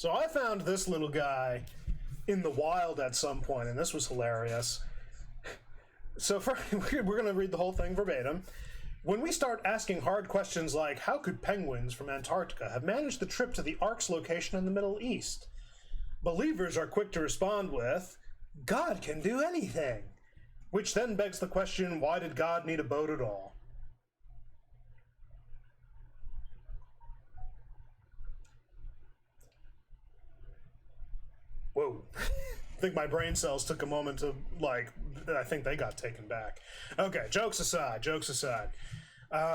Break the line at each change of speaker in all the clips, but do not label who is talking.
So I found this little guy in the wild at some point, and this was hilarious. So we're going to read the whole thing verbatim. When we start asking hard questions like, how could penguins from Antarctica have managed the trip to the Ark's location in the Middle East? Believers are quick to respond with, God can do anything. Which then begs the question, why did God need a boat at all? Whoa. I think my brain cells took a moment to, I think they got taken back. Okay, jokes aside.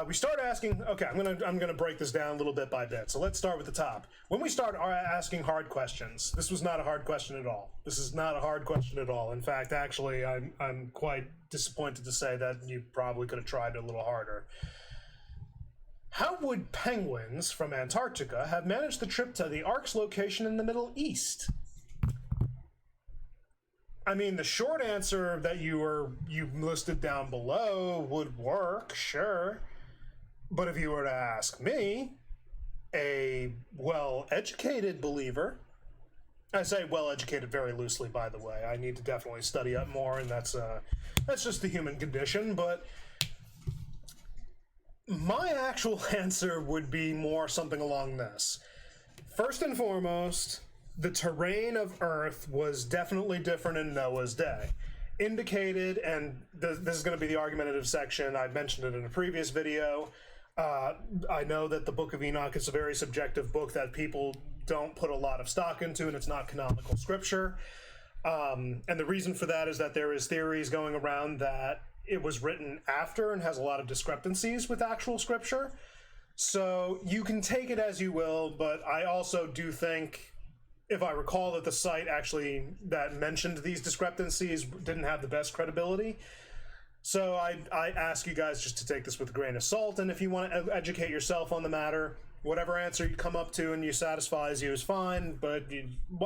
We start asking, okay, I'm gonna break this down a little bit by bit. So let's start with the top. When we start asking hard questions, this was not a hard question at all. In fact, actually, I'm quite disappointed to say that you probably could have tried a little harder. How would penguins from Antarctica have managed the trip to the Ark's location in the Middle East? I mean, the short answer that you listed down below would work, sure. But if you were to ask me, a well-educated believer, I say well-educated very loosely, by the way. I need to definitely study up more, and that's just the human condition. But my actual answer would be more something along this. First and foremost, the terrain of Earth was definitely different in Noah's day. Indicated, and this is going to be the argumentative section, I mentioned it in a previous video. I know that the Book of Enoch is a very subjective book that people don't put a lot of stock into, and it's not canonical scripture. And the reason for that is that there is theories going around that it was written after and has a lot of discrepancies with actual scripture. So you can take it as you will, but I also do think, if I recall, that the site actually that mentioned these discrepancies didn't have the best credibility. So I ask you guys just to take this with a grain of salt, and if you want to educate yourself on the matter, whatever answer you come up to and you satisfies you is fine, but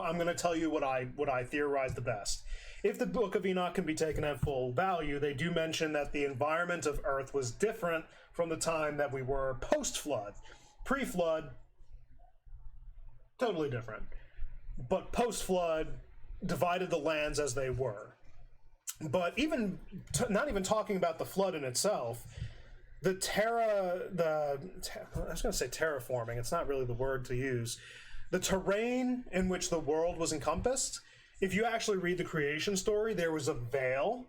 I'm going to tell you what I theorize the best. If the Book of Enoch can be taken at full value, they do mention that the environment of Earth was different from the time that we were post-flood. Pre-flood, totally different. But post-flood divided the lands as they were. But even not even talking about the flood in itself, I was going to say terraforming. It's not really the word to use. The terrain in which the world was encompassed. If you actually read the creation story, there was a veil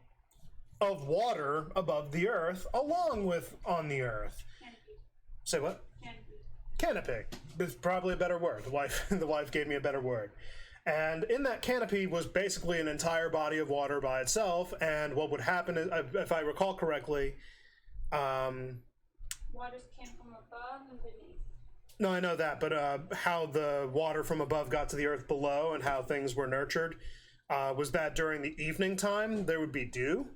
of water above the earth, along with on the earth.
Canopy.
Say what?
Canopy.
Canopy is probably a better word. The wife gave me a better word. And in that canopy was basically an entire body of water by itself. And what would happen is, if I recall correctly,
Waters came from above and beneath.
no, I know that, but how the water from above got to the earth below and how things were nurtured, was that during the evening time there would be dew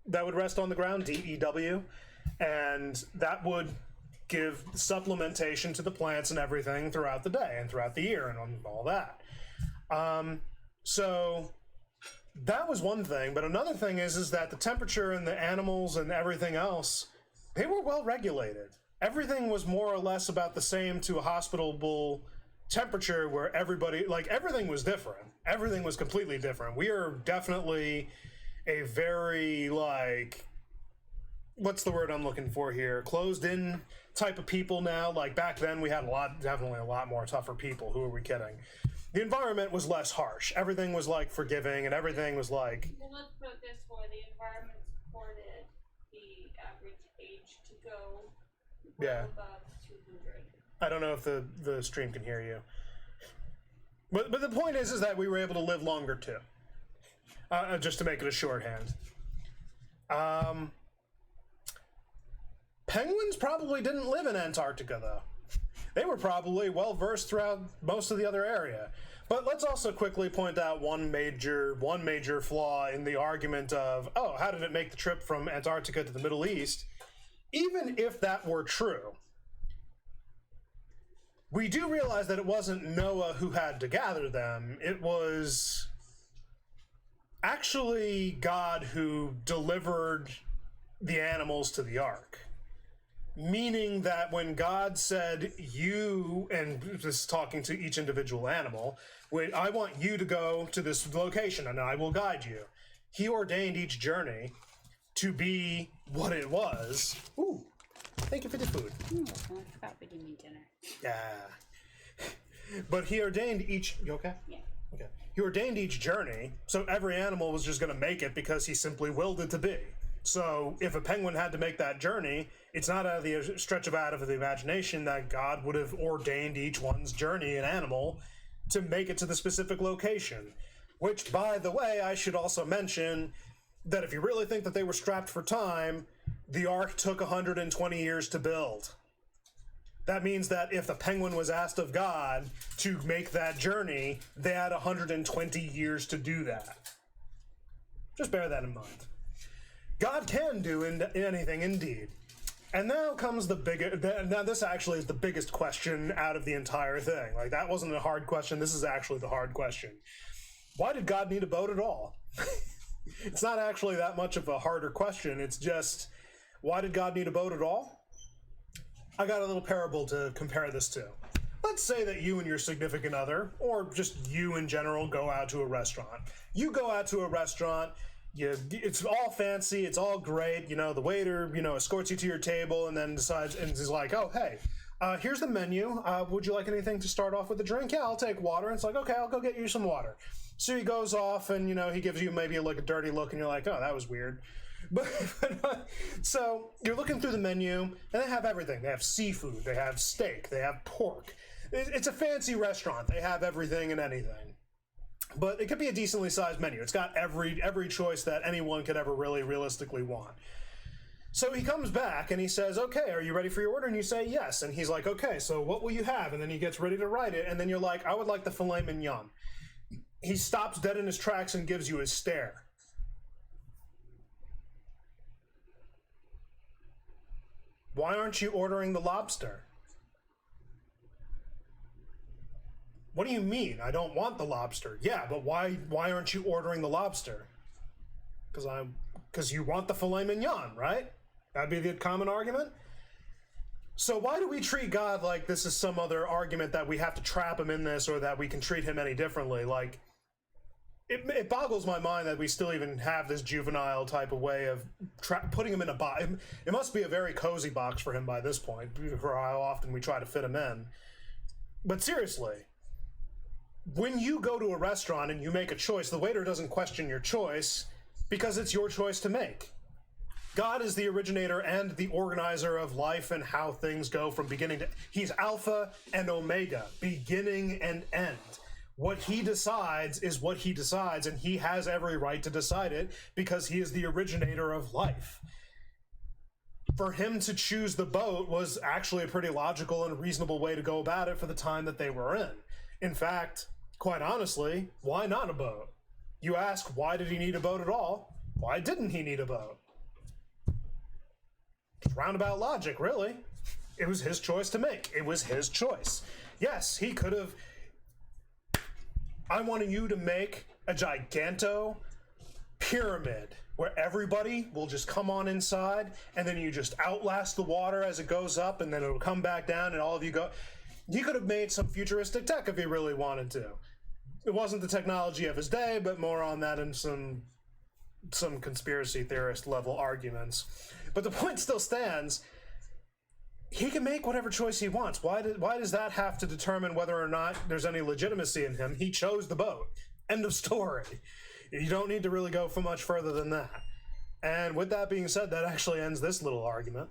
that would rest on the ground, DEW, and that would give supplementation to the plants and everything throughout the day and throughout the year and all that. So that was one thing, but another thing is that the temperature and the animals and everything else, they were well regulated. Everything was more or less about the same to a hospitable temperature where everybody, everything was different. Everything was completely different. We are definitely a very, what's the word I'm looking for here? Closed in type of people now. Like back then we had definitely a lot more tougher people. Who are we kidding? The environment was less harsh. Everything was forgiving, and everything was
Well, let's put it this way: the environment supported the average age to go above 200.
I don't know if the stream can hear you, but the point is that we were able to live longer too. Just to make it a shorthand. Penguins probably didn't live in Antarctica, though. They were probably well versed throughout most of the other area. But let's also quickly point out one major flaw in the argument of, oh, how did it make the trip from Antarctica to the Middle East? Even if that were true, we do realize that it wasn't Noah who had to gather them. It was actually God who delivered the animals to the ark. meaning that when God said, you, and this is talking to each individual animal, I want you to go to this location and I will guide you. He ordained each journey to be what it was. Ooh, thank you for the food.
Oh, I forgot we didn't eat dinner.
Yeah. But he ordained each... You okay?
Yeah.
Okay. He ordained each journey, so every animal was just going to make it because he simply willed it to be. So if a penguin had to make that journey, it's not out of the stretch of the imagination that God would have ordained each one's journey, an animal, to make it to the specific location. Which, by the way, I should also mention that if you really think that they were strapped for time, the Ark took 120 years to build. That means that if the penguin was asked of God to make that journey, they had 120 years to do that. Just bear that in mind. God can do anything, indeed. And now comes the biggest... Now, this actually is the biggest question out of the entire thing. Like, that wasn't a hard question. This is actually the hard question. Why did God need a boat at all? It's not actually that much of a harder question. It's just, why did God need a boat at all? I got a little parable to compare this to. Let's say that you and your significant other, or just you in general, go out to a restaurant. You go out to a restaurant... it's all fancy, it's all great, the waiter, escorts you to your table and then decides, and is like, oh, hey, here's the menu, would you like anything to start off with a drink? Yeah, I'll take water. And it's like, okay, I'll go get you some water. So he goes off and, he gives you maybe a dirty look and you're like, oh, that was weird. So you're looking through the menu and they have everything. They have seafood, they have steak, they have pork. It's a fancy restaurant. They have everything and anything. But it could be a decently sized menu. It's got every choice that anyone could ever really realistically want. So he comes back and he says, okay, are you ready for your order? And you say yes. And he's like, okay, so what will you have? And then he gets ready to write it. And then you're like, I would like the filet mignon. He stops dead in his tracks and gives you his stare. Why aren't you ordering the lobster? What do you mean? I don't want the lobster. Yeah, but why aren't you ordering the lobster? Because you want the filet mignon, right? That'd be the common argument. So why do we treat God like this is some other argument that we have to trap him in this or that we can treat him any differently? Like, it boggles my mind that we still even have this juvenile type of way of putting him in a box. It must be a very cozy box for him by this point, for how often we try to fit him in. But seriously, when you go to a restaurant and you make a choice, the waiter doesn't question your choice because it's your choice to make. God is the originator and the organizer of life and how things go from beginning to... He's Alpha and Omega, beginning and end. What he decides is what he decides, and he has every right to decide it because he is the originator of life. For him to choose the boat was actually a pretty logical and reasonable way to go about it for the time that they were in. In fact, quite honestly, why not a boat? You ask, why did he need a boat at all? Why didn't he need a boat? It's roundabout logic, really. It was his choice to make. It was his choice. Yes, he could have... I want you to make a giganto pyramid where everybody will just come on inside and then you just outlast the water as it goes up and then it'll come back down and all of you go... He could have made some futuristic tech if he really wanted to. It wasn't the technology of his day, but more on that in some conspiracy theorist level arguments. But the point still stands. He can make whatever choice he wants. Why does that have to determine whether or not there's any legitimacy in him? He chose the boat. End of story. You don't need to really go for much further than that. And with that being said, that actually ends this little argument.